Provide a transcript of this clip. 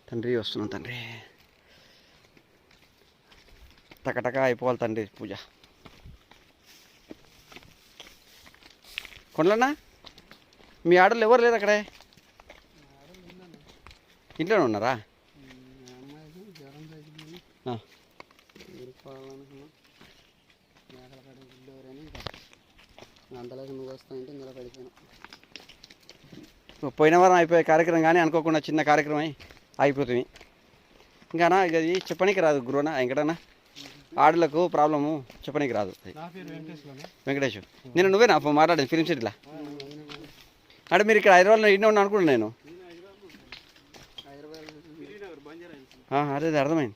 తండ్రి వస్తున్నాం తండ్రి, టకటక అయిపోవాలి తండ్రి పూజ. కొండలన్నా మీ ఆడలు ఎవరు లేరు అక్కడే, ఇంట్లోనే ఉన్నారా? పోయిన వారం అయిపోయే కార్యక్రమం కానీ అనుకోకుండా చిన్న కార్యక్రమం అయిపోతుంది. ఇంకా ఇక ఇది చెప్పడానికి రాదు గురువనా వెంకటన్నా, ఆడలకు ప్రాబ్లము చెప్పడానికి రాదు. వెంకటేష్ నేను నువ్వేనా మాట్లాడేది ఫిలిం సిటీలో? అంటే మీరు ఇక్కడ హైదరాబాద్లో ఇంట్లో ఉన్నా అనుకున్నాను నేను. అదే అర్థమైంది.